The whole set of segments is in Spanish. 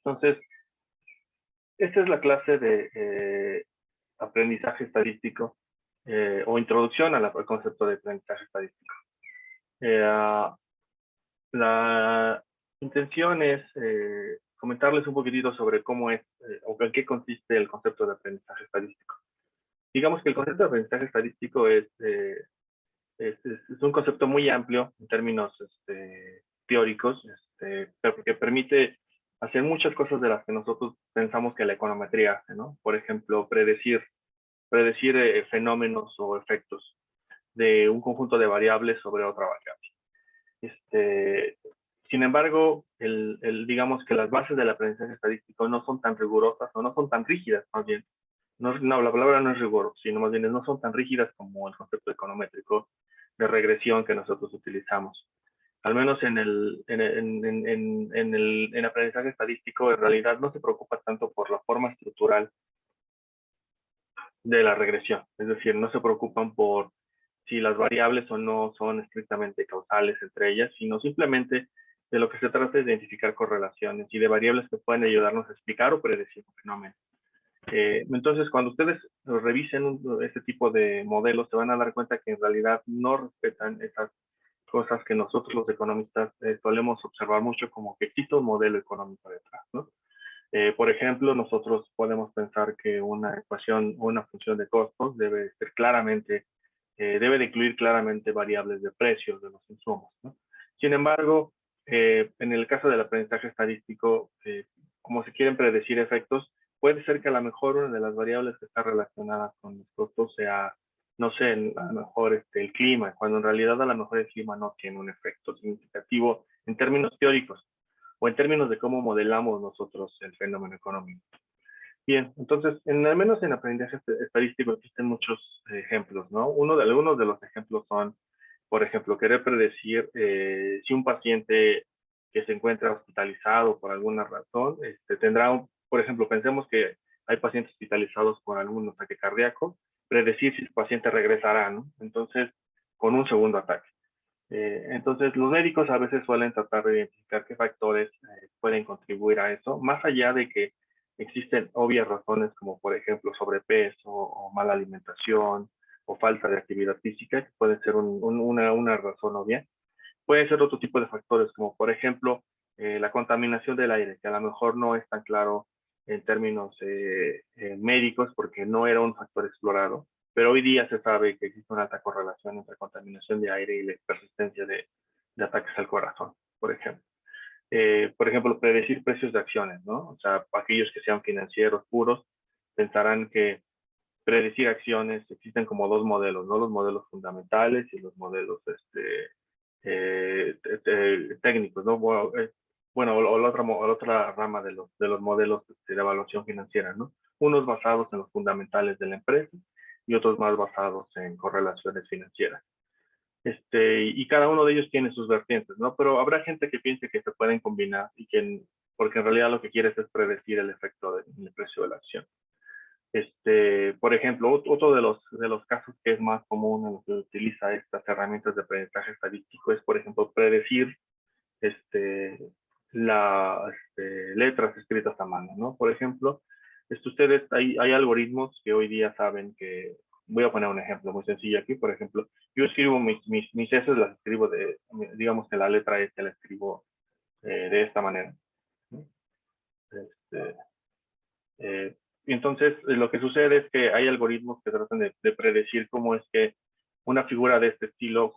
Entonces, esta es la clase de aprendizaje estadístico o introducción al concepto de aprendizaje estadístico. La intención es comentarles un poquitito sobre cómo es o en qué consiste el concepto de aprendizaje estadístico. Digamos que el concepto de aprendizaje estadístico es un concepto muy amplio en términos teóricos, pero que permite hacer muchas cosas de las que nosotros pensamos que la econometría hace, ¿no? Por ejemplo, predecir fenómenos o efectos de un conjunto de variables sobre otra variable. Sin embargo, digamos que las bases del aprendizaje estadístico no son tan rigurosas o no son tan rígidas, más bien. No, la palabra no es rigor, sino más bien no son tan rígidas como el concepto econométrico de regresión que nosotros utilizamos. Al menos en el aprendizaje estadístico, en realidad no se preocupa tanto por la forma estructural de la regresión. Es decir, no se preocupan por si las variables o no son estrictamente causales entre ellas, sino simplemente de lo que se trata es de identificar correlaciones y de variables que pueden ayudarnos a explicar o predecir un fenómeno. Entonces, cuando ustedes revisen este tipo de modelos, se van a dar cuenta que en realidad no respetan esas cosas que nosotros los economistas solemos observar mucho, como que existe un modelo económico detrás, ¿no? Por ejemplo, nosotros podemos pensar que una ecuación o una función de costos debe de incluir claramente variables de precios de los insumos, ¿no? Sin embargo, en el caso del aprendizaje estadístico, como se quieren predecir efectos, puede ser que a lo mejor una de las variables que está relacionada con los costos sea, no sé, a lo mejor el clima, cuando en realidad a lo mejor el clima no tiene un efecto significativo en términos teóricos o en términos de cómo modelamos nosotros el fenómeno económico. Bien, entonces, al menos en aprendizaje estadístico existen muchos ejemplos, ¿no? Algunos de los ejemplos son, por ejemplo, querer predecir si un paciente que se encuentra hospitalizado por alguna razón por ejemplo, pensemos que hay pacientes hospitalizados por algún ataque cardíaco, predecir si el paciente regresará, ¿no? Entonces, con un segundo ataque. Entonces, los médicos a veces suelen tratar de identificar qué factores pueden contribuir a eso, más allá de que existen obvias razones como, por ejemplo, sobrepeso o mala alimentación o falta de actividad física, que puede ser una razón obvia. Pueden ser otro tipo de factores, como por ejemplo, la contaminación del aire, que a lo mejor no es tan claro en términos médicos porque no era un factor explorado, pero hoy día se sabe que existe una alta correlación entre contaminación de aire y la persistencia de ataques al corazón, por ejemplo. Por ejemplo, predecir precios de acciones, ¿no? O sea, aquellos que sean financieros puros pensarán que predecir acciones existen como dos modelos, ¿no? Los modelos fundamentales y los modelos técnicos, ¿no? Bueno, o la otra rama de los modelos de evaluación financiera, ¿no? Unos basados en los fundamentales de la empresa y otros más basados en correlaciones financieras. Y cada uno de ellos tiene sus vertientes, ¿no? Pero habrá gente que piense que se pueden combinar porque en realidad lo que quieres es predecir el efecto del precio de la acción. Por ejemplo, otro de los casos que es más común en los que utiliza estas herramientas de aprendizaje estadístico es, por ejemplo, predecir las letras escritas a mano, ¿no? Por ejemplo, hay algoritmos que hoy día saben que, voy a poner un ejemplo muy sencillo aquí, por ejemplo, yo escribo mis S, las escribo digamos que la letra S la escribo de esta manera, ¿no? Y entonces, lo que sucede es que hay algoritmos que tratan de predecir cómo es que una figura de este estilo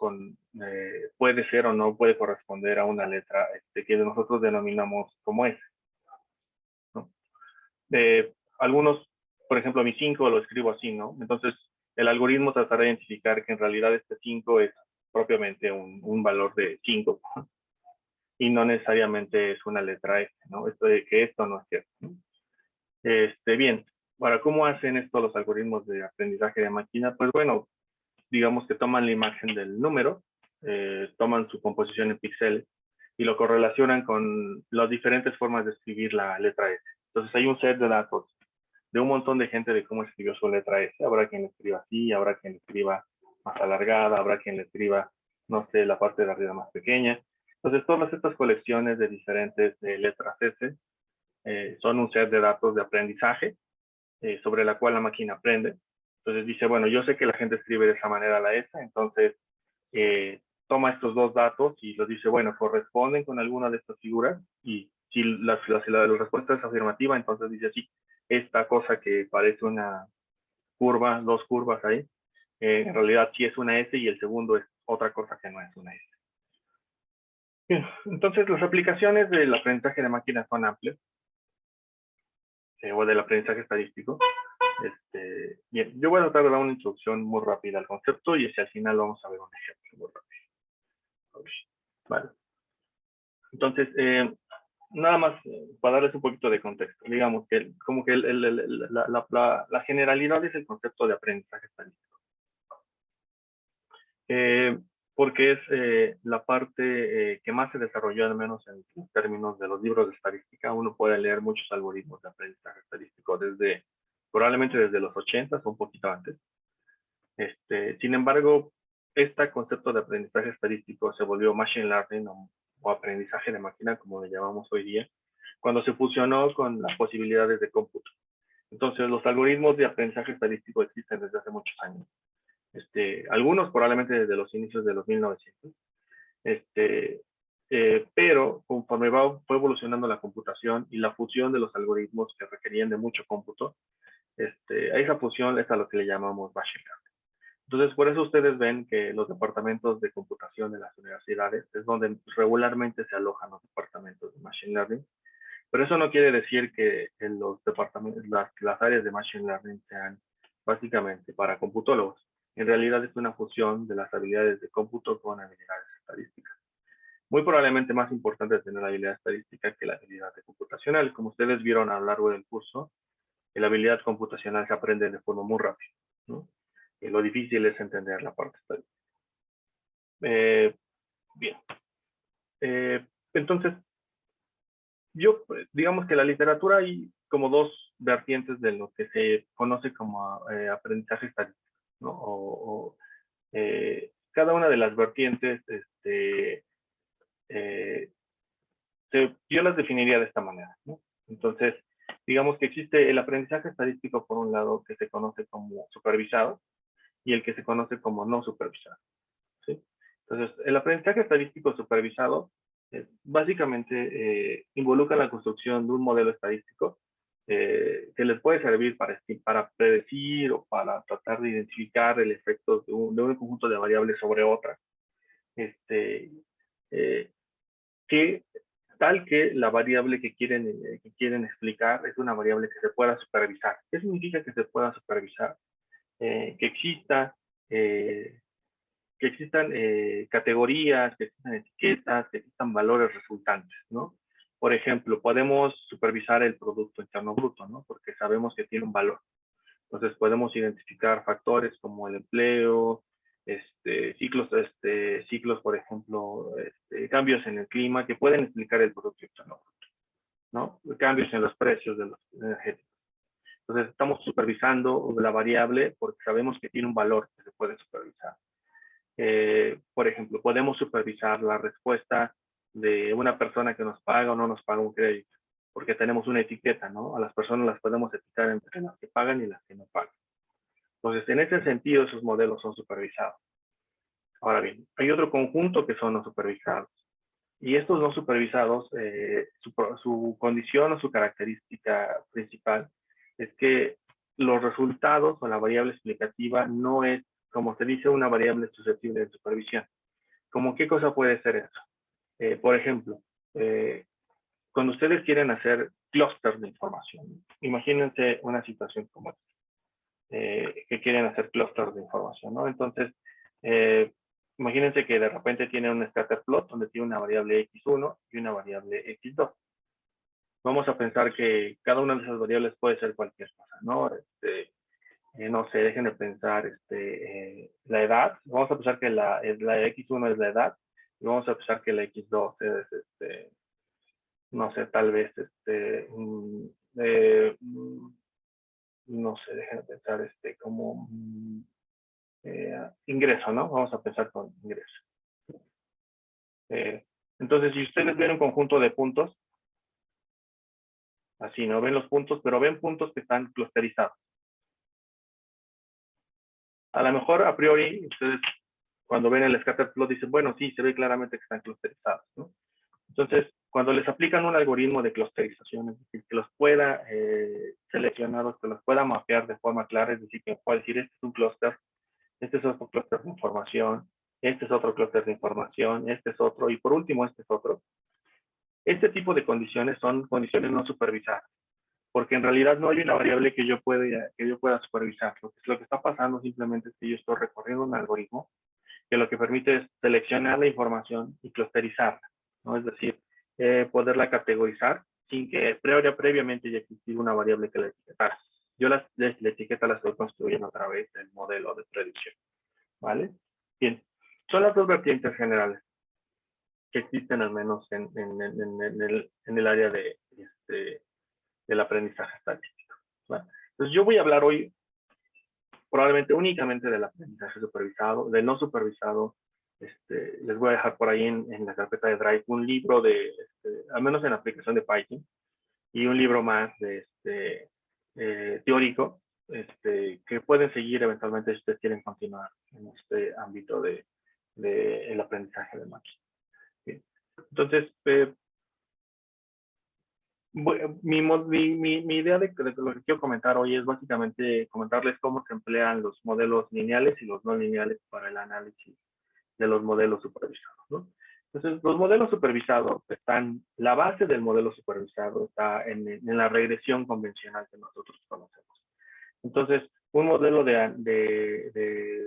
puede ser o no puede corresponder a una letra que nosotros denominamos como S, ¿no? Algunos, por ejemplo, mi 5 lo escribo así, ¿no? Entonces, el algoritmo tratará de identificar que en realidad este 5 es propiamente un valor de 5 y no necesariamente es una letra S, ¿no? Que esto no es cierto, ¿no? Bien, ahora, ¿cómo hacen esto los algoritmos de aprendizaje de máquina? Pues bueno, digamos que toman la imagen del número, toman su composición en píxeles y lo correlacionan con las diferentes formas de escribir la letra S. Entonces hay un set de datos de un montón de gente de cómo escribió su letra S. Habrá quien lo escriba así, habrá quien lo escriba más alargada, habrá quien lo escriba, no sé, la parte de arriba más pequeña. Entonces todas estas colecciones de diferentes letras S son un set de datos de aprendizaje sobre la cual la máquina aprende. Entonces dice, bueno, yo sé que la gente escribe de esa manera la S, entonces toma estos dos datos y los dice, bueno, corresponden con alguna de estas figuras, y si la respuesta es afirmativa, entonces dice, sí, esta cosa que parece una curva, dos curvas ahí, en realidad sí es una S y el segundo es otra cosa que no es una S. Bien, entonces las aplicaciones del aprendizaje de máquinas son amplias, o del aprendizaje estadístico. Bien, yo voy a tratar de dar una introducción muy rápida al concepto y hacia el final vamos a ver un ejemplo muy rápido. Vale. Entonces, nada más para darles un poquito de contexto. Digamos que como que la generalidad es el concepto de aprendizaje estadístico. Porque es la parte que más se desarrolló, al menos en términos de los libros de estadística. Uno puede leer muchos algoritmos de aprendizaje estadístico probablemente desde los 80 o un poquito antes. Sin embargo, este concepto de aprendizaje estadístico se volvió machine learning o aprendizaje de máquina, como le llamamos hoy día, cuando se fusionó con las posibilidades de cómputo. Entonces, los algoritmos de aprendizaje estadístico existen desde hace muchos años. Algunos probablemente desde los inicios de los 1900. Pero conforme fue evolucionando la computación y la fusión de los algoritmos que requerían de mucho cómputo, a esa fusión es a lo que le llamamos machine learning. Entonces, por eso ustedes ven que los departamentos de computación de las universidades es donde regularmente se alojan los departamentos de machine learning. Pero eso no quiere decir que en los departamentos, las áreas de machine learning sean básicamente para computólogos. En realidad es una fusión de las habilidades de cómputo con habilidades estadísticas. Muy probablemente más importante es tener la habilidad estadística que la habilidad de computacional. Como ustedes vieron a lo largo del curso, la habilidad computacional se aprende de forma muy rápida, ¿no? Y lo difícil es entender la parte estadística. Bien. Entonces, digamos que la literatura hay como dos vertientes de lo que se conoce como aprendizaje estadístico, ¿no? Cada una de las vertientes, yo las definiría de esta manera, ¿no? Entonces, digamos que existe el aprendizaje estadístico, por un lado, que se conoce como supervisado, y el que se conoce como no supervisado, ¿sí? Entonces, el aprendizaje estadístico supervisado básicamente involucra la construcción de un modelo estadístico que les puede servir para predecir o para tratar de identificar el efecto de un conjunto de variables sobre otra, que tal que la variable que quieren explicar es una variable que se pueda supervisar. ¿Qué significa que se pueda supervisar? Que existan categorías, que existan etiquetas, que existan valores resultantes, ¿no? Por ejemplo, podemos supervisar el Producto Interno Bruto, ¿no? Porque sabemos que tiene un valor. Entonces podemos identificar factores como el empleo, ciclos, por ejemplo, cambios en el clima que pueden explicar el Producto Interno Bruto, ¿no? Cambios en los precios de los energéticos. Entonces estamos supervisando la variable porque sabemos que tiene un valor que se puede supervisar. Por ejemplo, podemos supervisar la respuesta de una persona que nos paga o no nos paga un crédito, porque tenemos una etiqueta, ¿no? A las personas las podemos etiquetar entre las que pagan y las que no pagan. Entonces, en ese sentido, esos modelos son supervisados. Ahora bien, hay otro conjunto que son no supervisados. Y estos no supervisados, su condición o su característica principal es que los resultados o la variable explicativa no es, como se dice, una variable susceptible de supervisión. ¿Cómo qué cosa puede ser eso? Por ejemplo, cuando ustedes quieren hacer clústeres de información, imagínense una situación como esta, que quieren hacer clústeres de información, ¿no? Entonces, imagínense que de repente tienen un scatterplot donde tiene una variable x1 y una variable x2. Vamos a pensar que cada una de esas variables puede ser cualquier cosa, ¿no? No sé, dejen de pensar la edad. Vamos a pensar que la x1 es la edad y vamos a pensar que la x2 es, no sé, tal vez, no sé, dejen de pensar como ingreso, ¿no? Vamos a pensar con ingreso. Entonces, si ustedes ven un conjunto de puntos, Así, ¿no? Ven los puntos, pero ven puntos que están clusterizados. A lo mejor, a priori, ustedes cuando ven el scatter plot dicen, bueno, sí, se ve claramente que están clusterizados, ¿no? Entonces, cuando les aplican un algoritmo de clusterización, es decir, que los pueda seleccionar, que los pueda mapear de forma clara, es decir, que pueda decir, este es un clúster, este es otro clúster de información, este es otro clúster de información, este es otro, y por último, este es otro. Este tipo de condiciones son condiciones no supervisadas, porque en realidad no hay una variable que yo pueda supervisar. Lo que está pasando simplemente es que yo estoy recorriendo un algoritmo que lo que permite es seleccionar la información y clusterizarla, ¿no? Es decir, poderla categorizar sin que previamente ya existiera una variable que la etiquetara. Yo la etiqueta la estoy construyendo a través del modelo de predicción, ¿vale? Bien, son las dos vertientes generales que existen al menos en el área del aprendizaje estadístico, ¿vale? Entonces yo voy a hablar hoy probablemente únicamente del aprendizaje supervisado, del no supervisado. Les voy a dejar por ahí en la carpeta de Drive un libro al menos en la aplicación de Python, y un libro más teórico, que pueden seguir eventualmente si ustedes quieren continuar en este ámbito el aprendizaje de máquina. Bien. Entonces, mi idea de lo que quiero comentar hoy es básicamente comentarles cómo se emplean los modelos lineales y los no lineales para el análisis de los modelos supervisados, ¿no? Entonces, los modelos supervisados la base del modelo supervisado está en la regresión convencional que nosotros conocemos. Entonces, un modelo de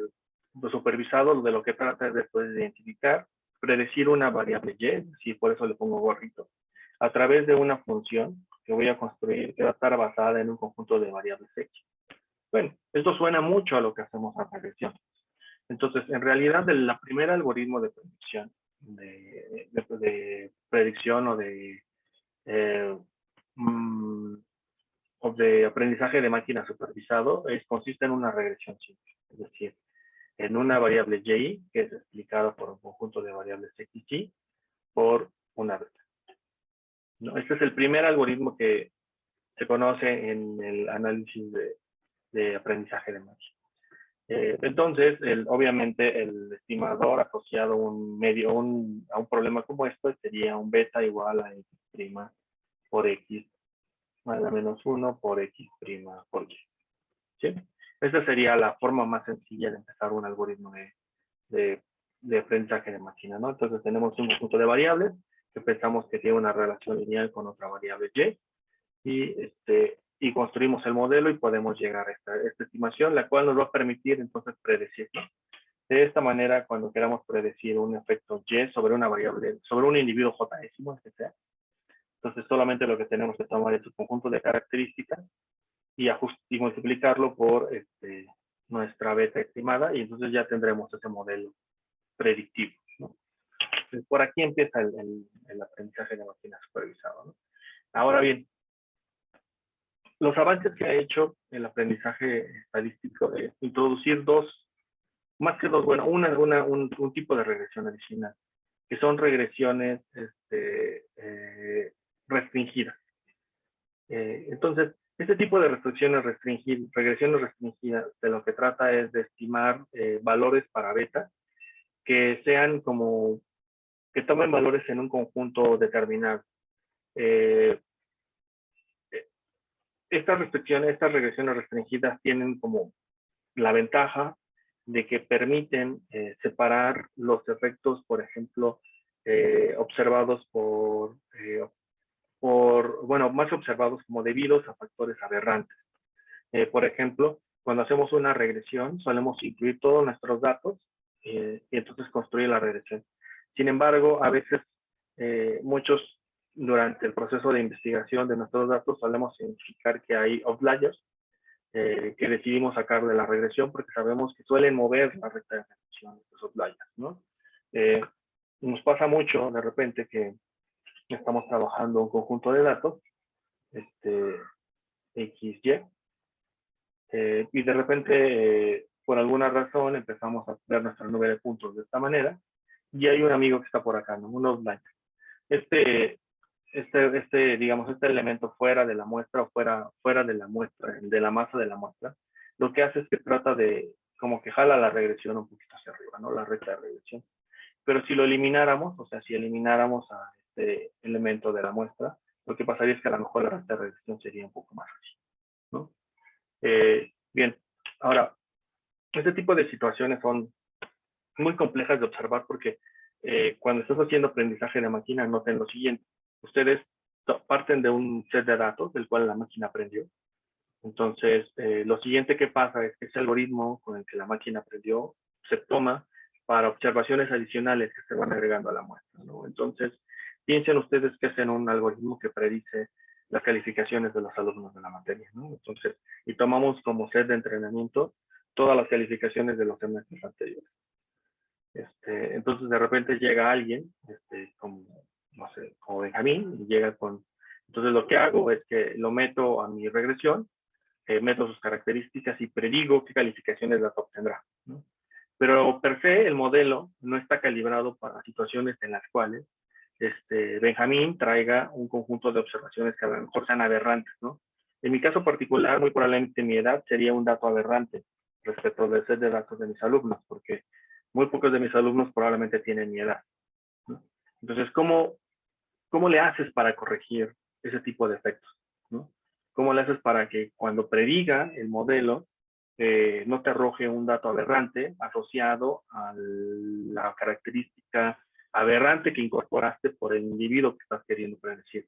supervisado de lo que trata es después de identificar, predecir una variable y, si por eso le pongo gorrito, a través de una función que voy a construir, que va a estar basada en un conjunto de variables X. Bueno, esto suena mucho a lo que hacemos en regresión. Entonces, en realidad, el primer algoritmo de predicción, de predicción o de aprendizaje de máquina supervisado consiste en una regresión simple, es decir, en una variable y, que es explicada por un conjunto de variables x, y, por una beta. ¿No? Este es el primer algoritmo que se conoce en el análisis de aprendizaje de máquina. Entonces, obviamente, el estimador asociado a un problema como esto sería un beta igual a x' por x más la menos 1 por x' por y. ¿Sí? Esa sería la forma más sencilla de empezar un algoritmo de aprendizaje de máquina, ¿no? Entonces, tenemos un conjunto de variables que pensamos que tiene una relación lineal con otra variable y, y construimos el modelo y podemos llegar a esta estimación, la cual nos va a permitir entonces predecir, ¿no? De esta manera, cuando queramos predecir un efecto y sobre una variable, sobre un individuo j-ésimo, el que sea, entonces solamente lo que tenemos que tomar es un conjunto de características y multiplicarlo por nuestra beta estimada, y entonces ya tendremos ese modelo predictivo, ¿no? Entonces, por aquí empieza el aprendizaje de máquina supervisado, ¿no? Ahora bien, los avances que ha hecho el aprendizaje estadístico de introducir más que dos, bueno, un tipo de regresión adicional, que son regresiones restringidas. Entonces, este tipo de regresiones restringidas, de lo que trata es de estimar valores para beta que sean que tomen valores en un conjunto determinado. Estas regresiones restringidas tienen como la ventaja de que permiten separar los efectos, por ejemplo, observados más observados como debidos a factores aberrantes. Por ejemplo, cuando hacemos una regresión, solemos incluir todos nuestros datos y entonces construir la regresión. Sin embargo, a veces muchos, durante el proceso de investigación de nuestros datos, solemos identificar que hay outliers que decidimos sacar de la regresión porque sabemos que suelen mover la recta de regresión de estos outliers, ¿no? Nos pasa mucho de repente que estamos trabajando un conjunto de datos, XY, y de repente, por alguna razón, empezamos a ver nuestra nube de puntos de esta manera, y hay un amigo que está por acá, ¿no? Un outlier. digamos, este elemento fuera de la muestra o fuera de la muestra, de la masa de la muestra, lo que hace es que trata de, como que jala la regresión un poquito hacia arriba, ¿no? La recta de regresión. Pero si lo elimináramos, o sea, si elimináramos a este elemento de la muestra, lo que pasaría es que a lo mejor la recta de regresión sería un poco más así, ¿no? Bien, ahora, este tipo de situaciones son muy complejas de observar porque cuando estás haciendo aprendizaje de máquina, noten lo siguiente. Ustedes parten de un set de datos del cual la máquina aprendió. Entonces, lo siguiente que pasa es que ese algoritmo con el que la máquina aprendió se toma para observaciones adicionales que se van agregando a la muestra, ¿no? Entonces, piensen ustedes que hacen un algoritmo que predice las calificaciones de los alumnos de la materia, ¿no? Entonces, y tomamos como set de entrenamiento todas las calificaciones de los semestres anteriores. Entonces, de repente llega alguien, como, no sé, como Benjamín, y llega con... Entonces, lo que hago es que lo meto a mi regresión, meto sus características y predigo qué calificaciones las obtendrá, ¿no? Pero per se el modelo no está calibrado para situaciones en las cuales Benjamín traiga un conjunto de observaciones que a lo mejor sean aberrantes, ¿no? En mi caso particular, muy probablemente mi edad sería un dato aberrante respecto del set de datos de mis alumnos, porque muy pocos de mis alumnos probablemente tienen mi edad, ¿no? Entonces, ¿cómo le haces para corregir ese tipo de efectos, ¿no? ¿Cómo le haces para que cuando prediga el modelo no te arroje un dato aberrante asociado a la característica aberrante que incorporaste por el individuo que estás queriendo predecir?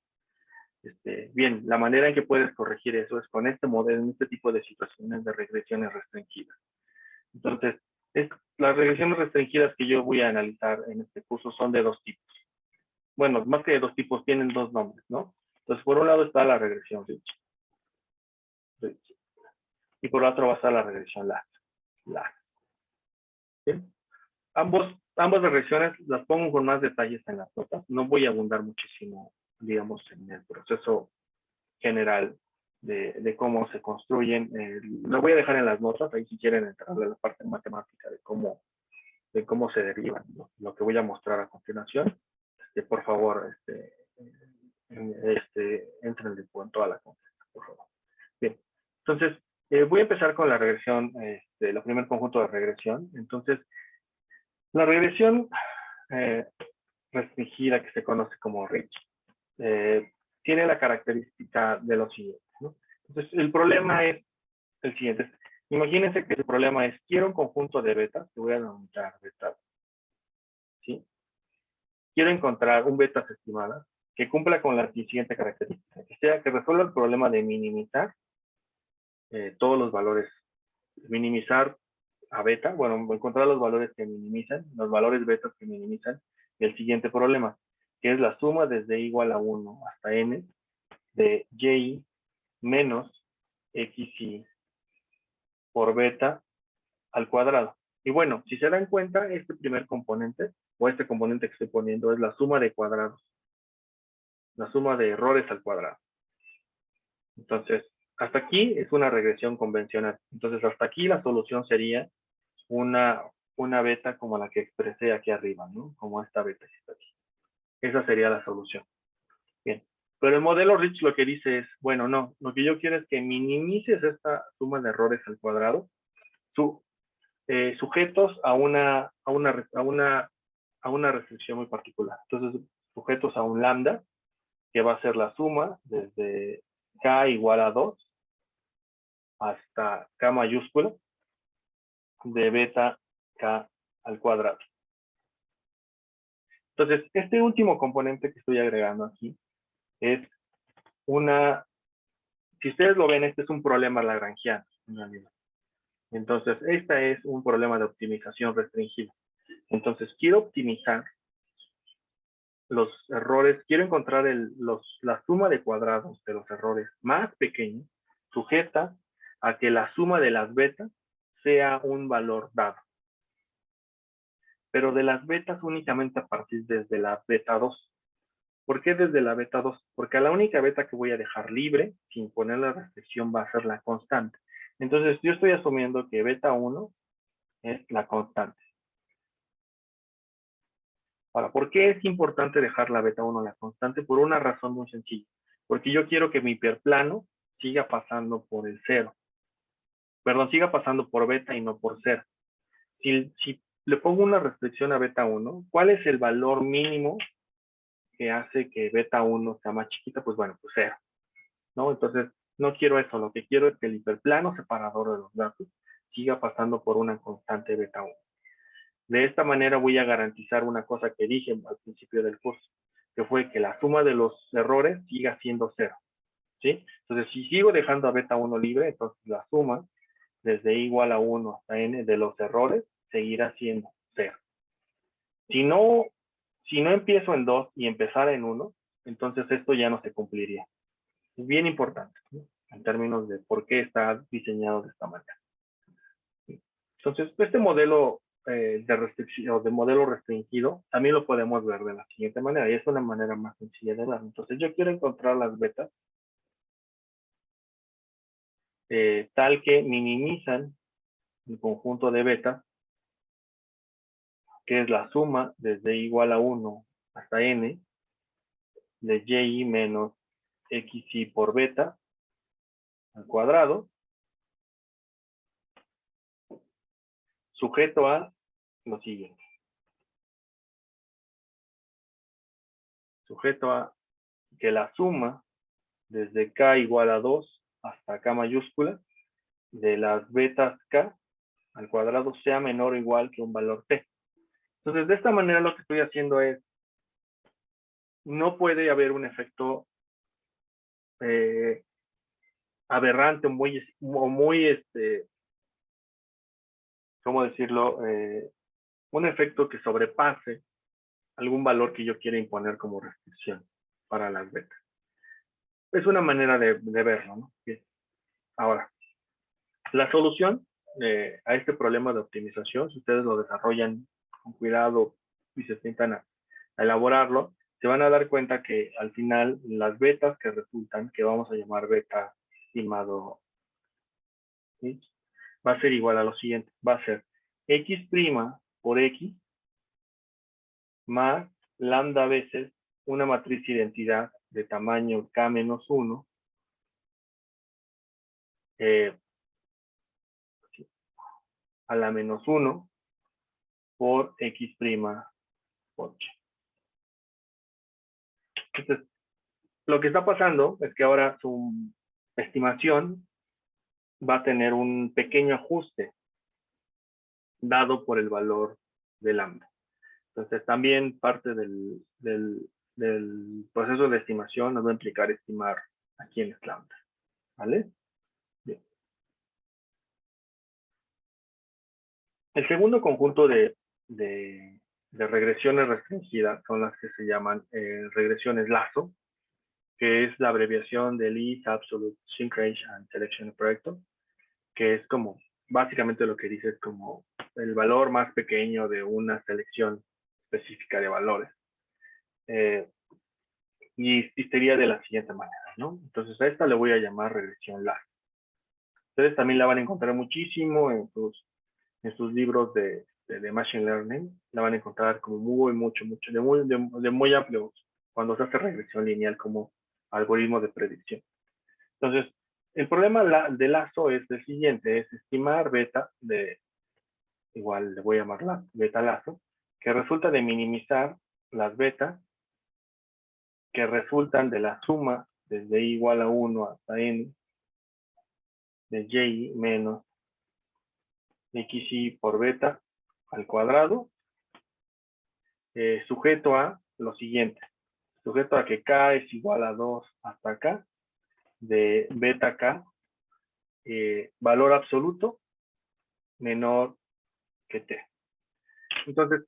Bien, la manera en que puedes corregir eso es con este modelo, en este tipo de situaciones de regresiones restringidas. Entonces, las regresiones restringidas que yo voy a analizar en este curso son de dos tipos. Bueno, más que de dos tipos, tienen dos nombres, ¿no? Entonces, por un lado está la regresión Rich. Y por otro va a estar la regresión Lag. ¿Sí? Ambas regresiones las pongo con más detalles en las notas. No voy a abundar muchísimo, digamos, en el proceso general de cómo se construyen. Lo voy a dejar en las notas, ahí si quieren entrar a la parte matemática de cómo se derivan, ¿no? Lo que voy a mostrar a continuación. Por favor, entren en toda la confianza, por favor. Bien, entonces, voy a empezar con la regresión, el primer conjunto de regresión. Entonces, la regresión restringida, que se conoce como Rich, tiene la característica de lo siguiente, ¿no? Entonces, el problema es el siguiente. Imagínense que el problema es, quiero un conjunto de betas, que voy a denominar betas, ¿sí? Quiero encontrar un betas estimadas que cumpla con la siguiente característica, que sea que resuelva el problema de minimizar todos los valores, minimizar a beta, bueno, encontrar los valores que minimizan, los valores betas que minimizan, el siguiente problema, que es la suma desde igual a 1 hasta n de y menos xy por beta al cuadrado. Y bueno, si se dan cuenta, este primer componente, o este componente que estoy poniendo, es la suma de cuadrados, la suma de errores al cuadrado. Entonces, hasta aquí es una regresión convencional. Entonces, hasta aquí la solución sería una beta como la que expresé aquí arriba, ¿no? Como esta beta que está aquí. Esa sería la solución. Bien. Pero el modelo Rich lo que dice es, bueno, no, lo que yo quiero es que minimices esta suma de errores al cuadrado, sujetos a una restricción muy particular. Entonces, sujetos a un lambda, que va a ser la suma desde k igual a 2 hasta k mayúscula de beta k al cuadrado. Entonces, este último componente que estoy agregando aquí es si ustedes lo ven, este es un problema lagrangiano, en realidad. Entonces, este es un problema de optimización restringida. Entonces, quiero optimizar los errores, quiero encontrar la suma de cuadrados de los errores más pequeños, sujeta a que la suma de las betas sea un valor dado. Pero de las betas únicamente a partir desde la beta 2. ¿Por qué desde la beta 2? Porque la única beta que voy a dejar libre, sin poner la restricción, va a ser la constante. Entonces, yo estoy asumiendo que beta 1 es la constante. Ahora, ¿por qué es importante dejar la beta 1 la constante? Por una razón muy sencilla. Porque yo quiero que mi hiperplano siga pasando por el 0. Perdón, siga pasando por beta y no por 0. Si le pongo una restricción a beta 1, ¿cuál es el valor mínimo que hace que beta 1 sea más chiquita? Pues bueno, pues 0, ¿no? Entonces, no quiero eso. Lo que quiero es que el hiperplano separador de los datos siga pasando por una constante beta 1. De esta manera voy a garantizar una cosa que dije al principio del curso, que fue que la suma de los errores siga siendo 0, ¿sí? Entonces, si sigo dejando a beta 1 libre, entonces la suma desde igual a 1 hasta n de los errores seguirá siendo 0. Si no empiezo en 2 y empezara en 1, entonces esto ya no se cumpliría. Es bien importante, ¿no? En términos de por qué está diseñado de esta manera. Entonces, este modelo de restricción o de modelo restringido también lo podemos ver de la siguiente manera, y es una manera más sencilla de verlo. Entonces, yo quiero encontrar las betas tal que minimizan el conjunto de betas, que es la suma desde igual a 1 hasta n de y menos xy por beta al cuadrado, sujeto a lo siguiente. Sujeto a que la suma desde k igual a 2 hasta k mayúscula de las betas k al cuadrado sea menor o igual que un valor t. Entonces, de esta manera lo que estoy haciendo es, no puede haber un efecto aberrante o muy, ¿cómo decirlo? Un efecto que sobrepase algún valor que yo quiera imponer como restricción para las betas. Es una manera de verlo, ¿no? Bien. Ahora, la solución a este problema de optimización, si ustedes lo desarrollan con cuidado y se sientan a elaborarlo, se van a dar cuenta que al final las betas que resultan, que vamos a llamar beta estimado, ¿sí? Va a ser igual a lo siguiente, va a ser x' por x más lambda veces una matriz de identidad de tamaño k-1 a la menos 1 por x' por y. Entonces, lo que está pasando es que ahora su estimación va a tener un pequeño ajuste dado por el valor de lambda. Entonces, también parte del proceso de estimación nos va a implicar estimar a quién es lambda. ¿Vale? Bien. El segundo conjunto de regresiones restringidas son las que se llaman regresiones lazo, que es la abreviación de Least Absolute Shrinkage and Selection Operator, que es como, básicamente lo que dice es como el valor más pequeño de una selección específica de valores. Y sería de la siguiente manera, ¿no? Entonces a esta le voy a llamar regresión lazo. Ustedes también la van a encontrar muchísimo en sus libros de Machine Learning. La van a encontrar como mucho, de muy amplio cuando se hace regresión lineal como algoritmo de predicción. Entonces, el problema de lazo es el siguiente, es estimar beta igual le voy a llamar beta lazo, que resulta de minimizar las betas que resultan de la suma desde igual a 1 hasta n de y menos xy por beta al cuadrado, sujeto a lo siguiente, sujeto a que k es igual a 2 hasta k de beta k, valor absoluto menor que t. Entonces,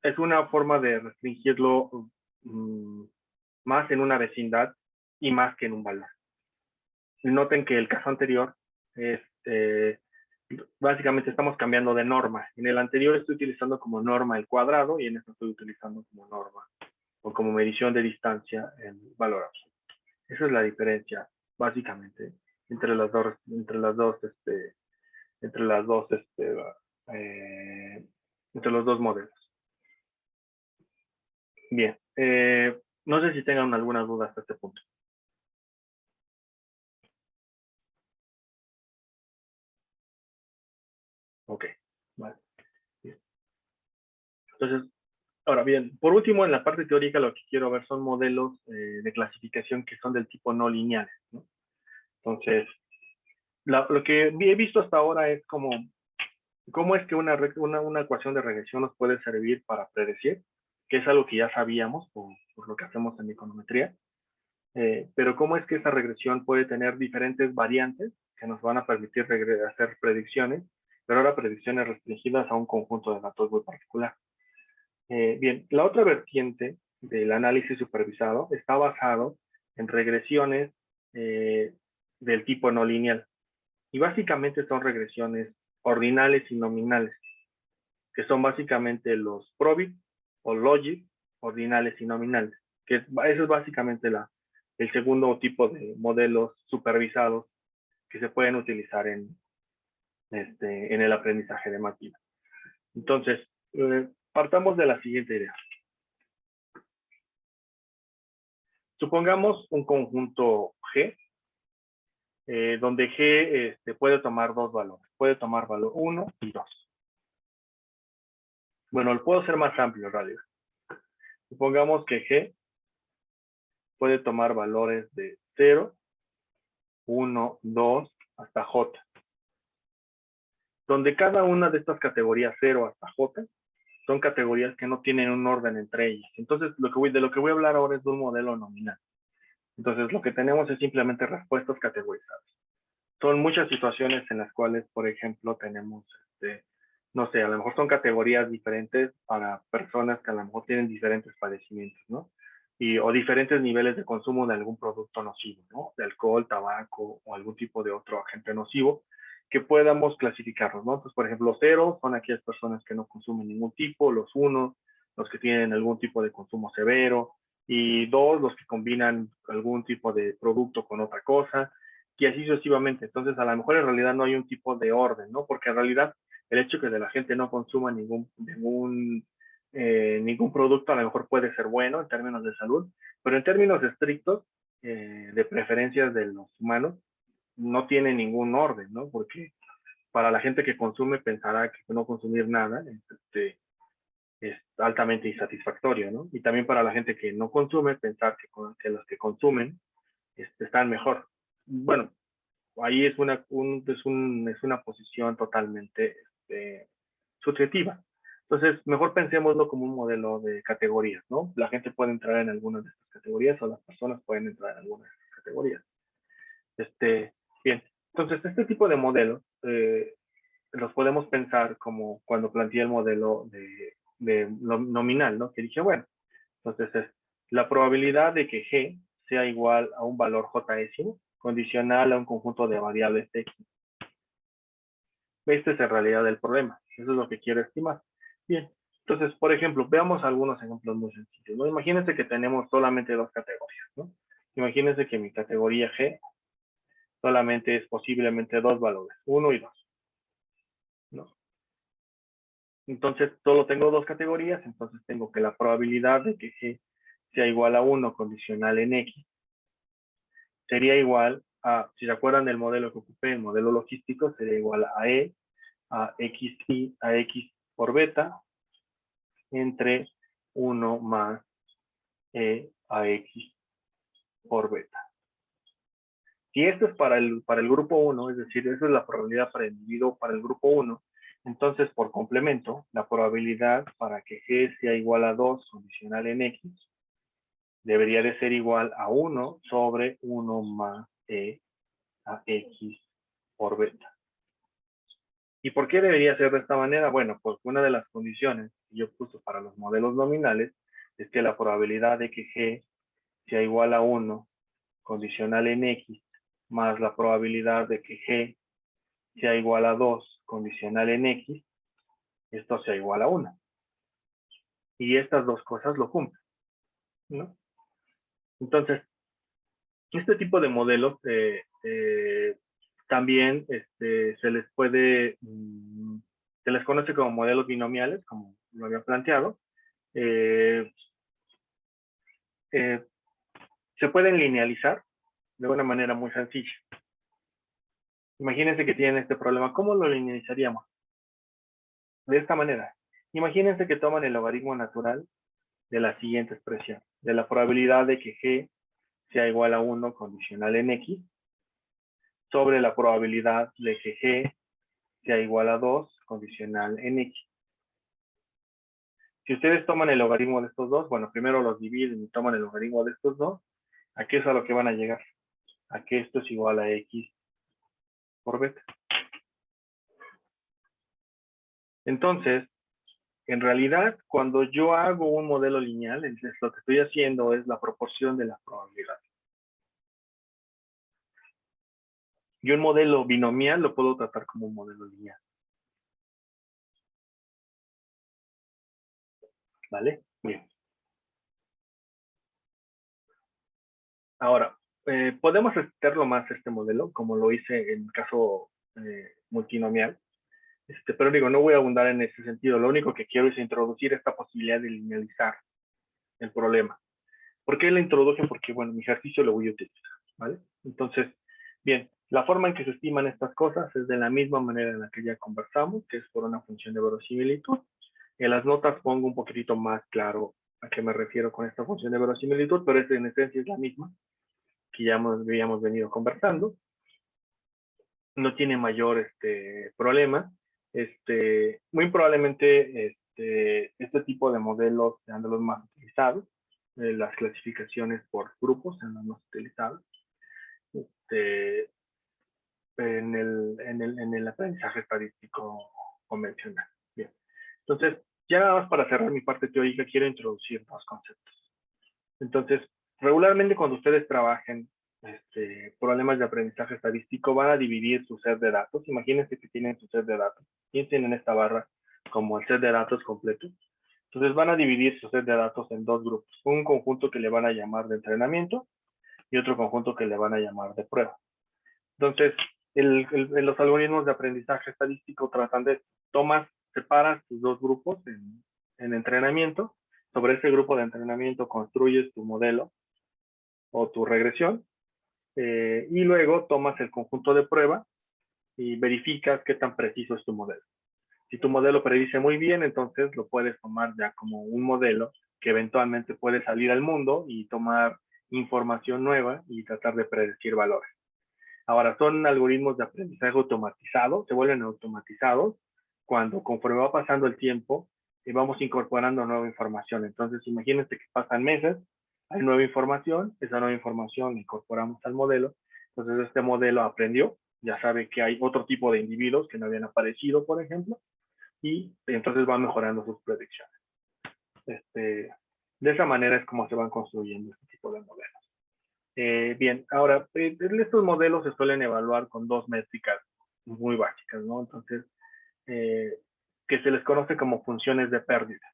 es una forma de restringirlo más en una vecindad y más que en un valor. Noten que el caso anterior es, básicamente estamos cambiando de norma. En el anterior estoy utilizando como norma el cuadrado y en este estoy utilizando como norma o como medición de distancia el valor absoluto. Esa es la diferencia, básicamente, entre los dos modelos. Bien, no sé si tengan alguna duda hasta este punto. Ok, vale. Bien. Entonces, ahora bien, por último, en la parte teórica lo que quiero ver son modelos de clasificación que son del tipo no lineales, ¿no? Entonces, lo que he visto hasta ahora es cómo es que una ecuación de regresión nos puede servir para predecir, que es algo que ya sabíamos por lo que hacemos en econometría, pero cómo es que esa regresión puede tener diferentes variantes que nos van a permitir hacer predicciones, pero ahora predicciones restringidas a un conjunto de datos muy particular. Bien, la otra vertiente del análisis supervisado está basado en regresiones del tipo no lineal. Y básicamente son regresiones ordinales y nominales, que son básicamente los probit o logic ordinales y nominales, que eso es básicamente el segundo tipo de modelos supervisados que se pueden utilizar en el aprendizaje de máquina. Entonces, partamos de la siguiente idea. Supongamos un conjunto G, donde G puede tomar dos valores. Puede tomar valor 1 y 2. Bueno, lo puedo hacer más amplio en realidad. Supongamos que G puede tomar valores de 0, 1, 2, hasta J. Donde cada una de estas categorías 0 hasta J son categorías que no tienen un orden entre ellas. Entonces, de lo que voy a hablar ahora es de un modelo nominal. Entonces, lo que tenemos es simplemente respuestas categorizadas. Son muchas situaciones en las cuales, por ejemplo, tenemos, no sé, a lo mejor son categorías diferentes para personas que a lo mejor tienen diferentes padecimientos, ¿no? O diferentes niveles de consumo de algún producto nocivo, ¿no? De alcohol, tabaco o algún tipo de otro agente nocivo que podamos clasificarlos, ¿no? Entonces, por ejemplo, los 0 son aquellas personas que no consumen ningún tipo, los 1, los que tienen algún tipo de consumo severo, y 2, los que combinan algún tipo de producto con otra cosa, y así sucesivamente. Entonces, a lo mejor en realidad no hay un tipo de orden, ¿no? Porque en realidad el hecho de que la gente no consuma ningún producto a lo mejor puede ser bueno en términos de salud, pero en términos estrictos de preferencias de los humanos, no tiene ningún orden, ¿no? Porque para la gente que consume pensará que no consumir nada es altamente insatisfactorio, ¿no? Y también para la gente que no consume pensar que los que consumen están mejor. Bueno, ahí es una posición totalmente subjetiva. Entonces, mejor pensémoslo como un modelo de categorías, ¿no? La gente puede entrar en algunas de estas categorías o las personas pueden entrar en algunas de estas categorías. Bien, entonces este tipo de modelos los podemos pensar como cuando planteé el modelo de nominal, ¿no? Que dije, bueno, entonces es la probabilidad de que G sea igual a un valor JS condicional a un conjunto de variables X. Este es en realidad el problema. Eso es lo que quiero estimar. Bien, entonces, por ejemplo, veamos algunos ejemplos muy sencillos, ¿no? Imagínense que tenemos solamente dos categorías, ¿no? Imagínense que mi categoría G solamente es posiblemente dos valores, 1 y 2, ¿no? Entonces, solo tengo dos categorías, entonces tengo que la probabilidad de que G sea igual a 1 condicional en X sería igual a, si se acuerdan del modelo que ocupé, el modelo logístico, sería igual a E, a X y a X por beta, entre 1 más E a X por beta. Si esto es para el grupo 1, es decir, esa es la probabilidad para el individuo para el grupo 1, entonces por complemento, la probabilidad para que G sea igual a 2 condicional en X debería de ser igual a 1 sobre 1 más E a X por beta. ¿Y por qué debería ser de esta manera? Bueno, pues una de las condiciones que yo puse para los modelos nominales es que la probabilidad de que G sea igual a 1 condicional en X más la probabilidad de que G sea igual a 2 condicional en X, esto sea igual a 1. Y estas dos cosas lo cumplen, ¿no? Entonces, este tipo de modelos también se les se les conoce como modelos binomiales, como lo había planteado. se pueden linealizar de una manera muy sencilla. Imagínense que tienen este problema. ¿Cómo lo linealizaríamos? De esta manera. Imagínense que toman el logaritmo natural de la siguiente expresión, de la probabilidad de que G sea igual a 1 condicional en X, sobre la probabilidad de que G sea igual a 2 condicional en X. Si ustedes toman el logaritmo de estos dos, bueno, primero los dividen y toman el logaritmo de estos dos, ¿a qué es a lo que van a llegar? A que esto es igual a X por beta. Entonces, en realidad, cuando yo hago un modelo lineal, lo que estoy haciendo es la proporción de la probabilidad. Yo un modelo binomial lo puedo tratar como un modelo lineal. ¿Vale? Bien. Ahora, podemos extenderlo más este modelo, como lo hice en el caso multinomial. Pero digo, no voy a abundar en ese sentido. Lo único que quiero es introducir esta posibilidad de linealizar el problema. ¿Por qué la introduje? Porque, bueno, mi ejercicio lo voy a utilizar, ¿vale? Entonces, bien, la forma en que se estiman estas cosas es de la misma manera en la que ya conversamos, que es por una función de verosimilitud. En las notas pongo un poquitito más claro a qué me refiero con esta función de verosimilitud, pero en esencia es la misma que ya habíamos venido conversando. No tiene mayor problema. Muy probablemente este tipo de modelos sean de los más utilizados. Las clasificaciones por grupos sean las más utilizadas. En el aprendizaje estadístico convencional. Bien. Entonces, ya nada más para cerrar mi parte teórica, quiero introducir dos conceptos. Entonces, regularmente cuando ustedes trabajen problemas de aprendizaje estadístico, van a dividir su set de datos. Imagínense que tienen su set de datos. Piensen en esta barra como el set de datos completo. Entonces, van a dividir su set de datos en dos grupos. Un conjunto que le van a llamar de entrenamiento y otro conjunto que le van a llamar de prueba. Entonces, los algoritmos de aprendizaje estadístico tratan de separas tus dos grupos en entrenamiento. Sobre ese grupo de entrenamiento construyes tu modelo o tu regresión. Y luego tomas el conjunto de prueba y verificas qué tan preciso es tu modelo. Si tu modelo predice muy bien, entonces lo puedes tomar ya como un modelo que eventualmente puede salir al mundo y tomar información nueva y tratar de predecir valores. Ahora, son algoritmos de aprendizaje automatizado, se vuelven automatizados cuando conforme va pasando el tiempo vamos incorporando nueva información. Entonces, imagínense que pasan meses, hay nueva información, esa nueva información la incorporamos al modelo, entonces este modelo aprendió, ya sabe que hay otro tipo de individuos que no habían aparecido, por ejemplo, y entonces va mejorando sus predicciones. De esa manera es como se van construyendo este tipo de modelos. Bien, ahora, estos modelos se suelen evaluar con dos métricas muy básicas, ¿no? Entonces, que se les conoce como funciones de pérdida.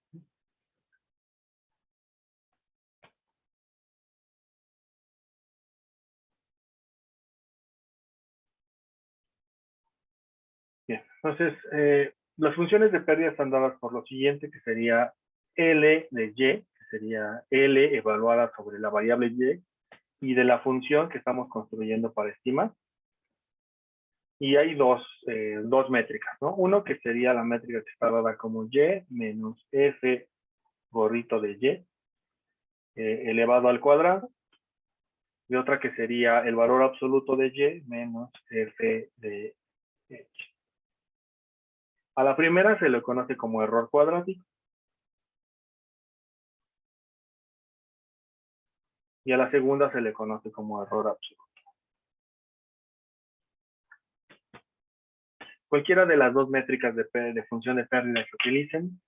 Bien, entonces, las funciones de pérdida están dadas por lo siguiente, que sería L de Y, que sería L evaluada sobre la variable Y, y de la función que estamos construyendo para estimar. Y hay dos métricas, ¿no? Uno que sería la métrica que está dada como Y menos F gorrito de Y elevado al cuadrado. Y otra que sería el valor absoluto de Y menos F de X. A la primera se le conoce como error cuadrático. Y a la segunda se le conoce como error absoluto. Cualquiera de las dos métricas de función de pérdida que utilicen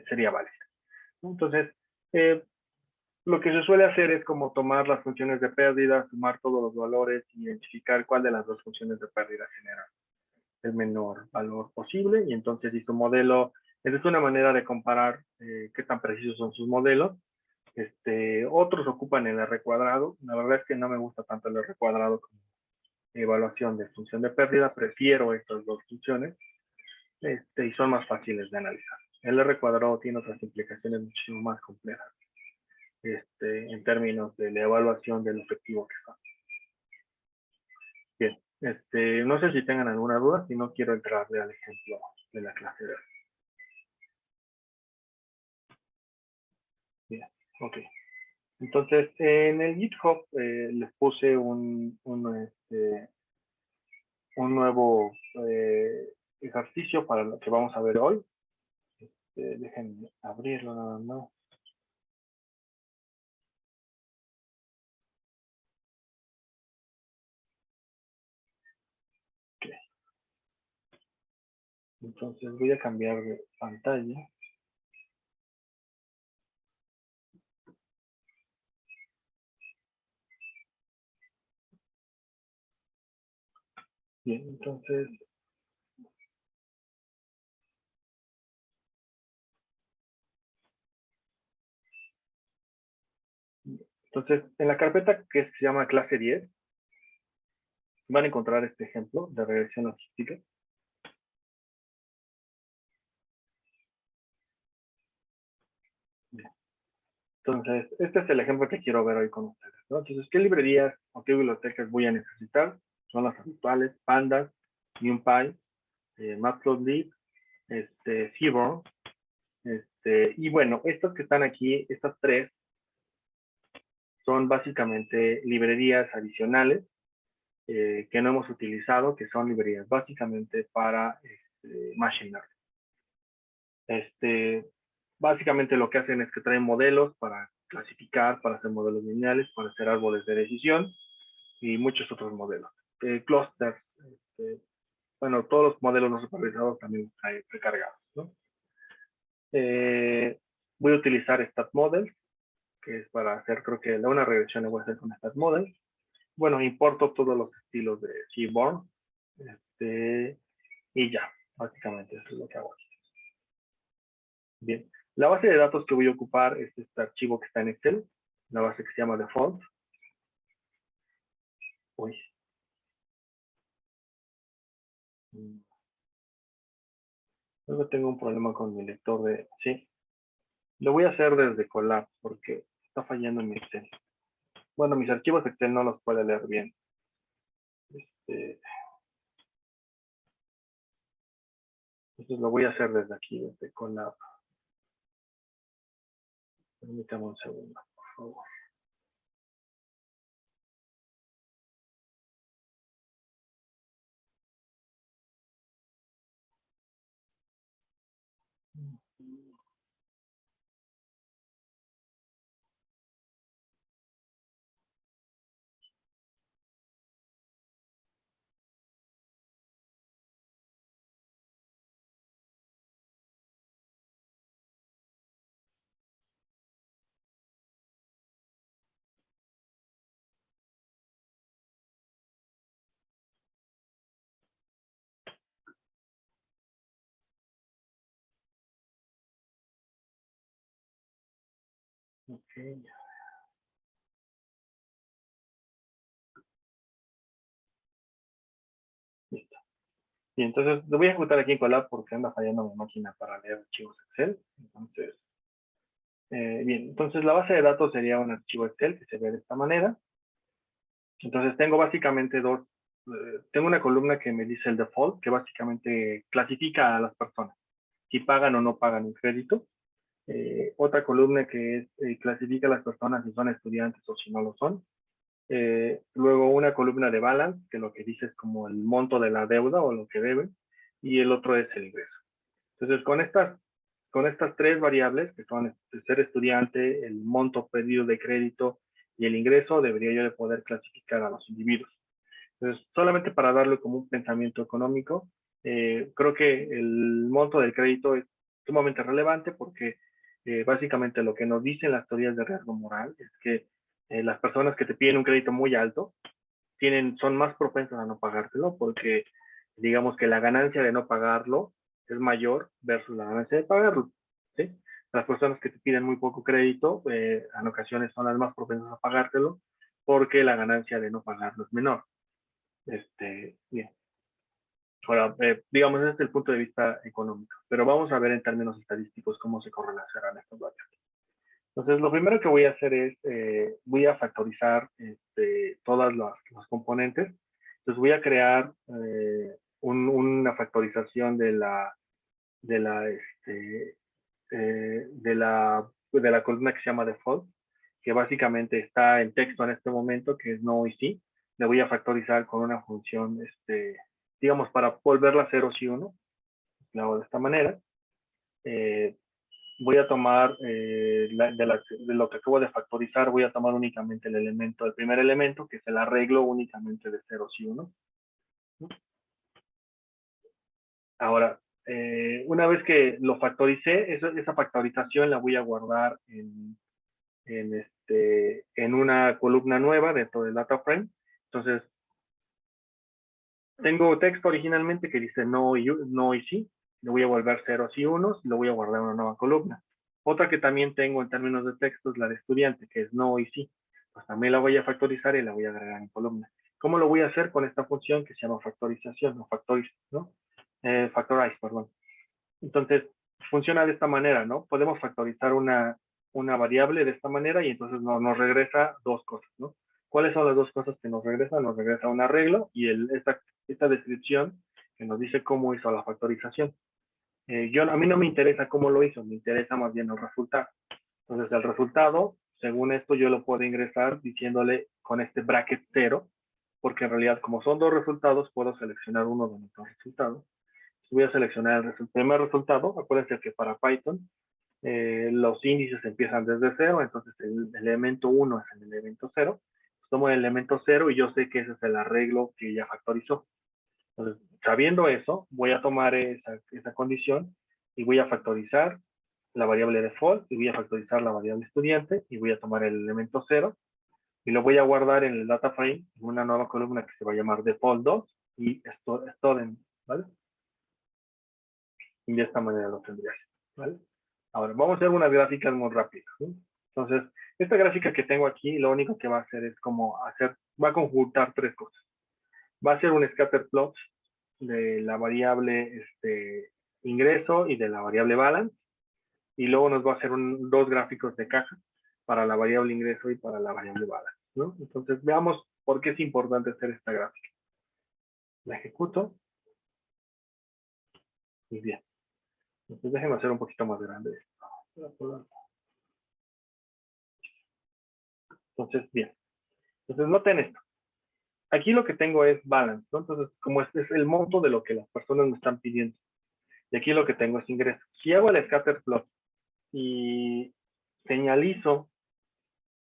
sería válida. Entonces, lo que se suele hacer es como tomar las funciones de pérdida, sumar todos los valores y identificar cuál de las dos funciones de pérdida genera el menor valor posible. Y entonces, si su modelo, esa es una manera de comparar qué tan precisos son sus modelos. Otros ocupan el R cuadrado. La verdad es que no me gusta tanto el R cuadrado como evaluación de función de pérdida. Prefiero estas dos funciones y son más fáciles de analizar. El R cuadrado tiene otras implicaciones muchísimo más complejas. en términos de la evaluación del efectivo que son. Bien, no sé si tengan alguna duda, si no quiero entrarle al ejemplo de la clase de hoy. Bien, ok. Entonces, en el GitHub les puse un nuevo ejercicio para lo que vamos a ver hoy. Déjenme abrirlo nada más. Okay. Entonces voy a cambiar de pantalla. Bien, entonces en la carpeta que se llama clase 10, van a encontrar este ejemplo de regresión logística. Bien. Entonces, este es el ejemplo que quiero ver hoy con ustedes, ¿no? Entonces, ¿qué librerías o qué bibliotecas voy a necesitar? Son las habituales: Pandas, NumPy, Matplotlib, Seaborn. Y bueno, estas que están aquí, estas tres, son básicamente librerías adicionales que no hemos utilizado, que son librerías básicamente para Machine Learning. Básicamente lo que hacen es que traen modelos para clasificar, para hacer modelos lineales, para hacer árboles de decisión y muchos otros modelos. Clusters, bueno, todos los modelos no supervisados también traen precargados, ¿no? Voy a utilizar StatModel, que es para hacer, creo que una regresión la voy a hacer con StatModel. Bueno, importo todos los estilos de Seaborn, y ya, básicamente eso es lo que hago aquí. Bien, la base de datos que voy a ocupar es este archivo que está en Excel, la base que se llama default. Uy. Luego tengo un problema con mi lector de... Sí, lo voy a hacer desde Colab porque está fallando en mi Excel. Bueno, mis archivos Excel no los puede leer bien. Entonces lo voy a hacer desde aquí, desde Colab. Permítame un segundo, por favor. Ok. Listo. Y entonces lo voy a ejecutar aquí en Colab porque anda fallando mi máquina para leer archivos Excel. Entonces, bien, entonces la base de datos sería un archivo Excel que se ve de esta manera. Entonces tengo básicamente tengo una columna que me dice el default, que básicamente clasifica a las personas, si pagan o no pagan un crédito. Otra columna que clasifica a las personas si son estudiantes o si no lo son. Luego una columna de balance, que lo que dice es como el monto de la deuda o lo que deben, y el otro es el ingreso. Entonces, con estas tres variables, que son ser estudiante, el monto pedido de crédito y el ingreso, debería yo de poder clasificar a los individuos. Entonces, solamente para darle como un pensamiento económico, creo que el monto del crédito es sumamente relevante porque básicamente lo que nos dicen las teorías de riesgo moral es que las personas que te piden un crédito muy alto son más propensas a no pagártelo porque digamos que la ganancia de no pagarlo es mayor versus la ganancia de pagarlo, ¿sí? Las personas que te piden muy poco crédito en ocasiones son las más propensas a pagártelo porque la ganancia de no pagarlo es menor. Bien. Ahora, digamos, ese es el punto de vista económico, pero vamos a ver en términos estadísticos cómo se correlacionan estos datos. Entonces, lo primero que voy a hacer es, voy a factorizar todas los componentes. Entonces, voy a crear una factorización de la, este, de la columna que se llama default, que básicamente está en texto en este momento, que es no y sí. Le voy a factorizar con una función, digamos, para volverla 0 y 1. Lo hago de esta manera. Voy a tomar, de lo que acabo de factorizar, voy a tomar únicamente el primer elemento, que es el arreglo únicamente de 0 y 1. Ahora, una vez que lo factoricé, esa factorización la voy a guardar en una columna nueva dentro del data frame. Entonces, tengo texto originalmente que dice no y sí. Le voy a volver ceros y unos y lo voy a guardar en una nueva columna. Otra que también tengo en términos de texto es la de estudiante, que es no y sí. Pues también la voy a factorizar y la voy a agregar en columna. ¿Cómo lo voy a hacer con esta función que se llama factorización o factorize, perdón? Entonces, funciona de esta manera, ¿no? Podemos factorizar una variable de esta manera y entonces nos regresa dos cosas, ¿no? ¿Cuáles son las dos cosas que nos regresa? Nos regresa un arreglo y esta descripción que nos dice cómo hizo la factorización. A mí no me interesa cómo lo hizo, me interesa más bien el resultado. Entonces, el resultado, según esto, yo lo puedo ingresar diciéndole con este bracket 0, porque en realidad, como son dos resultados, puedo seleccionar uno de nuestros resultados. Voy a seleccionar el primer resultado. Acuérdense que para Python los índices empiezan desde 0, entonces el elemento 1 es el elemento 0. Tomo el elemento 0 y yo sé que ese es el arreglo que ya factorizó. Entonces, sabiendo eso, voy a tomar esa condición y voy a factorizar la variable default y voy a factorizar la variable estudiante y voy a tomar el elemento 0 y lo voy a guardar en el data frame en una nueva columna que se va a llamar default2 y student, ¿vale? Y de esta manera lo tendrías, ¿vale? Ahora, vamos a hacer unas gráficas muy rápidas, ¿sí? Entonces, esta gráfica que tengo aquí, lo único que va a hacer es va a conjuntar tres cosas. Va a ser un scatter plot de la variable ingreso y de la variable balance, y luego nos va a hacer dos gráficos de caja para la variable ingreso y para la variable balance, ¿no? Entonces, veamos por qué es importante hacer esta gráfica. La ejecuto. Y bien. Entonces, déjenme hacer un poquito más grande esto. Entonces, bien. Entonces, noten esto. Aquí lo que tengo es balance, ¿no? Entonces, como este es el monto de lo que las personas me están pidiendo. Y aquí lo que tengo es ingreso. Si hago el scatter plot y señalizo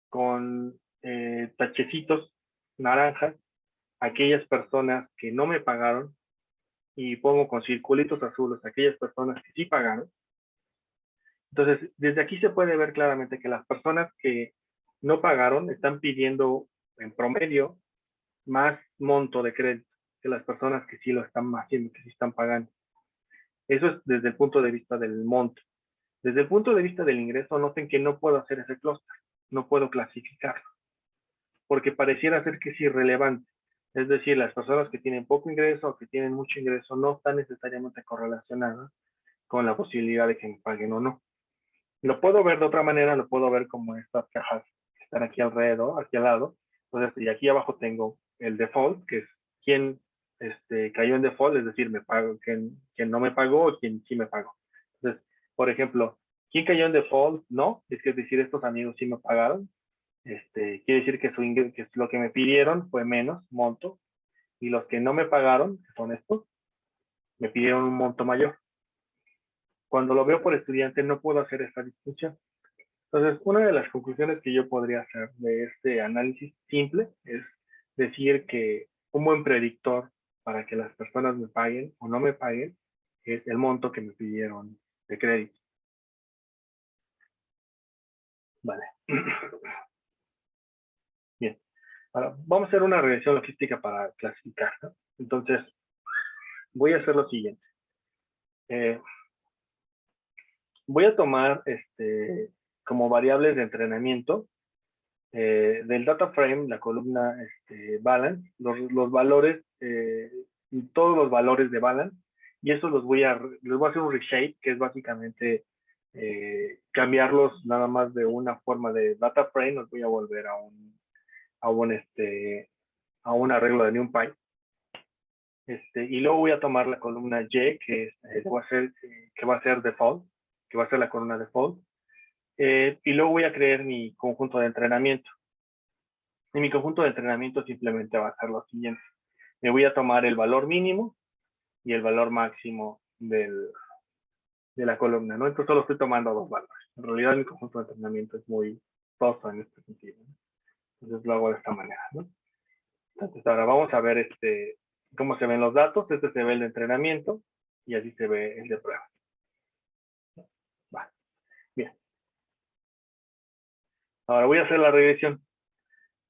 con tachecitos naranjas aquellas personas que no me pagaron y pongo con circulitos azules aquellas personas que sí pagaron. Entonces, desde aquí se puede ver claramente que las personas que no pagaron están pidiendo en promedio más monto de crédito que las personas que sí lo están haciendo, que sí están pagando. Eso es desde el punto de vista del monto. Desde el punto de vista del ingreso, noten que no puedo hacer ese clúster, no puedo clasificarlo, porque pareciera ser que es irrelevante. Es decir, las personas que tienen poco ingreso o que tienen mucho ingreso no están necesariamente correlacionadas con la posibilidad de que me paguen o no. Lo puedo ver de otra manera, lo puedo ver como estas cajas que están aquí alrededor, aquí al lado. Entonces, y aquí abajo tengo el default, que es quién cayó en default, es decir, quien no me pagó o quien sí me pagó. Entonces, por ejemplo, ¿quién cayó en default? No, es decir, estos amigos sí me pagaron. Quiere decir que que lo que me pidieron fue menos monto, y los que no me pagaron, que son estos, me pidieron un monto mayor. Cuando lo veo por estudiante, no puedo hacer esta distinción. Entonces, una de las conclusiones que yo podría hacer de este análisis simple es decir que un buen predictor para que las personas me paguen o no me paguen es el monto que me pidieron de crédito. Vale. Bien. Ahora, vamos a hacer una regresión logística para clasificar, ¿no? Entonces, voy a hacer lo siguiente. Voy a tomar como variables de entrenamiento del data frame, la columna balance, los valores, todos los valores de balance, y eso les voy a hacer un reshape, que es básicamente cambiarlos nada más de una forma de data frame, los voy a volver a un arreglo de NumPy. Y luego voy a tomar la columna Y, que va a ser default, que va a ser la columna default. Y luego voy a crear mi conjunto de entrenamiento. Y mi conjunto de entrenamiento simplemente va a ser lo siguiente. Me voy a tomar el valor mínimo y el valor máximo de la columna, ¿no? Entonces solo estoy tomando dos valores. En realidad mi conjunto de entrenamiento es muy toso en este sentido, ¿no? Entonces lo hago de esta manera, ¿no? Entonces ahora vamos a ver cómo se ven los datos. Este se ve el de entrenamiento y así se ve el de prueba. Va. Bien. Ahora voy a hacer la regresión.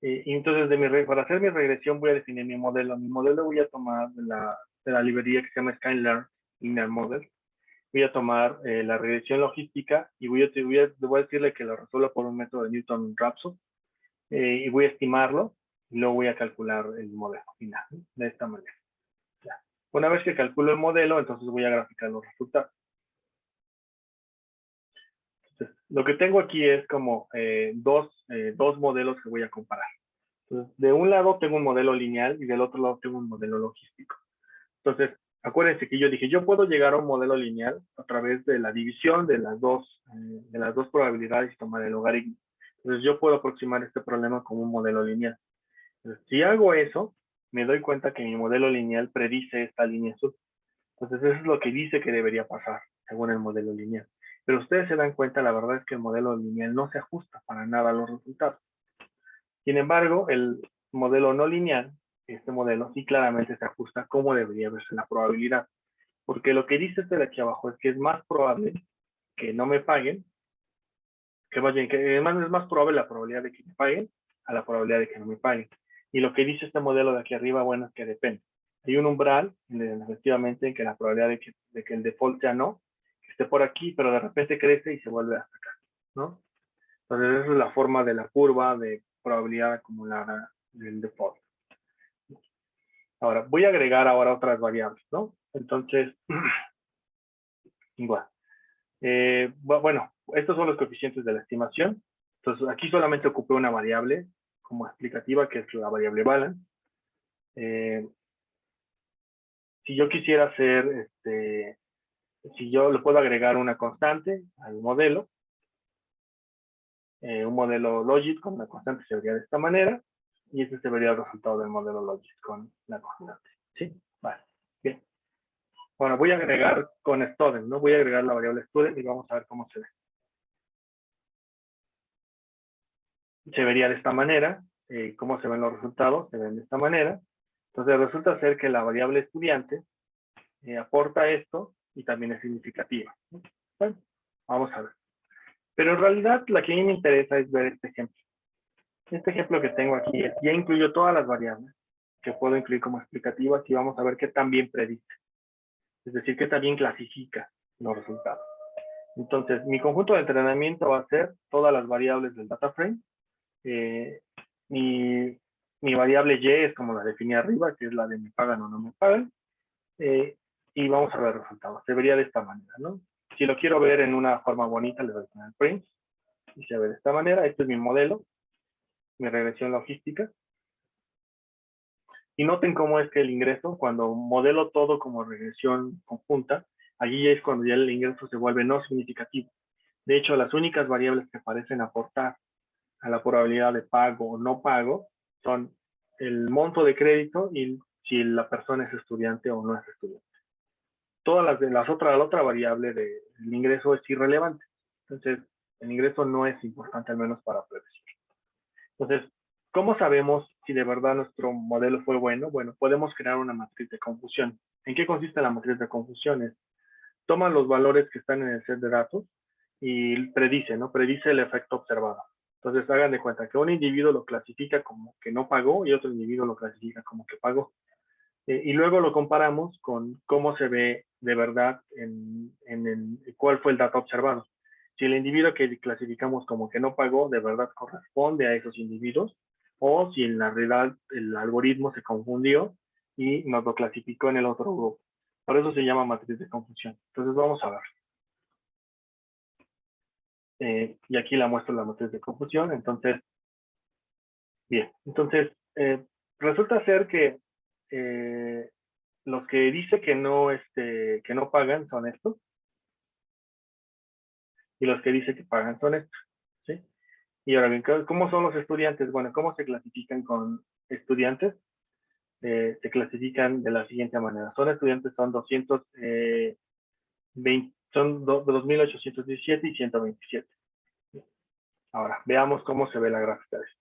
Y entonces para hacer mi regresión voy a definir mi modelo. Mi modelo voy a tomar de la librería que se llama Skylern Linear Model. Voy a tomar la regresión logística y voy a decirle que lo resuelva por un método de Newton-Raphson y voy a estimarlo y luego voy a calcular el modelo final, ¿no? De esta manera. Ya. Una vez que calculo el modelo, entonces voy a graficar los resultados. Entonces, lo que tengo aquí es como dos modelos que voy a comparar. Entonces, de un lado tengo un modelo lineal y del otro lado tengo un modelo logístico. Entonces, acuérdense que yo dije, yo puedo llegar a un modelo lineal a través de la división de las dos probabilidades y tomar el logaritmo. Entonces, yo puedo aproximar este problema como un modelo lineal. Entonces, si hago eso, me doy cuenta que mi modelo lineal predice esta línea azul. Entonces, eso es lo que dice que debería pasar, según el modelo lineal. Pero ustedes se dan cuenta, la verdad es que el modelo lineal no se ajusta para nada a los resultados. Sin embargo, el modelo no lineal, este modelo sí claramente se ajusta a cómo debería verse la probabilidad. Porque lo que dice este de aquí abajo es que es más probable que no me paguen, que más bien, que además es más probable la probabilidad de que me paguen a la probabilidad de que no me paguen. Y lo que dice este modelo de aquí arriba, bueno, es que depende. Hay un umbral, efectivamente, en que la probabilidad de que el default sea no, que esté por aquí, pero de repente crece y se vuelve hasta acá, ¿no? Entonces, esa es la forma de la curva de probabilidad acumulada del default. Ahora, voy a agregar ahora otras variables, ¿no? Entonces, igual. Bueno, estos son los coeficientes de la estimación. Entonces, aquí solamente ocupé una variable como explicativa, que es la variable balance. Si yo quisiera hacer, si yo le puedo agregar una constante al modelo, un modelo logit con una constante se vería de esta manera, y este se vería el resultado del modelo logit con la constante. ¿Sí? Vale. Bien. Bueno, voy a agregar con student, ¿no? Voy a agregar la variable student y vamos a ver cómo se ve. Se vería de esta manera. ¿Cómo se ven los resultados? Se ven de esta manera. Entonces resulta ser que la variable estudiante aporta esto y también es significativa. Bueno, vamos a ver. Pero en realidad la que a mí me interesa es ver este ejemplo. Este ejemplo que tengo aquí ya incluyo todas las variables que puedo incluir como explicativas y vamos a ver qué también predice. Es decir, qué también clasifica los resultados. Entonces, mi conjunto de entrenamiento va a ser todas las variables del data frame. Mi variable Y es como la definí arriba, que es la de me pagan o no me pagan. Y vamos a ver los resultados. Se vería de esta manera, ¿no? Si lo quiero ver en una forma bonita, le doy a poner print. Y se ve de esta manera. Este es mi modelo, mi regresión logística. Y noten cómo es que el ingreso, cuando modelo todo como regresión conjunta, allí es cuando ya el ingreso se vuelve no significativo. De hecho, las únicas variables que parecen aportar a la probabilidad de pago o no pago son el monto de crédito y si la persona es estudiante o no es estudiante. Todas la otra variable del ingreso es irrelevante. Entonces, el ingreso no es importante, al menos para predecir. Entonces, ¿cómo sabemos si de verdad nuestro modelo fue bueno? Bueno, podemos crear una matriz de confusión. ¿En qué consiste la matriz de confusión? Toma los valores que están en el set de datos y predice, ¿no? Predice el efecto observado. Entonces, hagan de cuenta que un individuo lo clasifica como que no pagó y otro individuo lo clasifica como que pagó. Y luego lo comparamos con cómo se ve de verdad cuál fue el dato observado. Si el individuo que clasificamos como que no pagó de verdad corresponde a esos individuos, o si en la realidad el algoritmo se confundió y nos lo clasificó en el otro grupo. Por eso se llama matriz de confusión. Entonces vamos a ver. y aquí la muestro la matriz de confusión. Entonces, bien, entonces resulta ser que los que dice que no pagan son estos, y los que dice que pagan son estos, ¿sí? Y ahora bien, ¿cómo son los estudiantes? Bueno, ¿cómo se clasifican con estudiantes? Se clasifican de la siguiente manera. Son estudiantes, son 2.817 y 127. Ahora, veamos cómo se ve la gráfica de esto.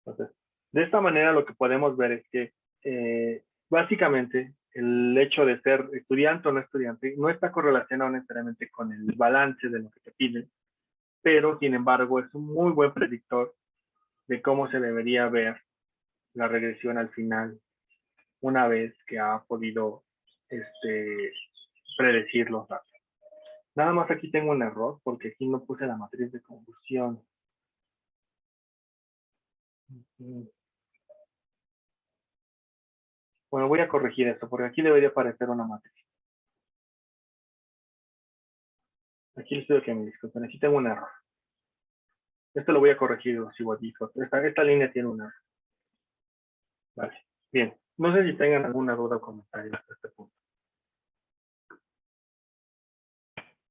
Entonces, de esta manera lo que podemos ver es que básicamente el hecho de ser estudiante o no estudiante no está correlacionado necesariamente con el balance de lo que te piden, pero sin embargo es un muy buen predictor de cómo se debería ver la regresión al final, una vez que ha podido predecir los datos. Nada más aquí tengo un error, porque aquí no puse la matriz de confusión. Bueno, voy a corregir esto, porque aquí debería aparecer una matriz. Aquí les pido que me disculpen, aquí tengo un error. Esto lo voy a corregir, esta línea tiene un error. Vale, bien. No sé si tengan alguna duda o comentario hasta este punto.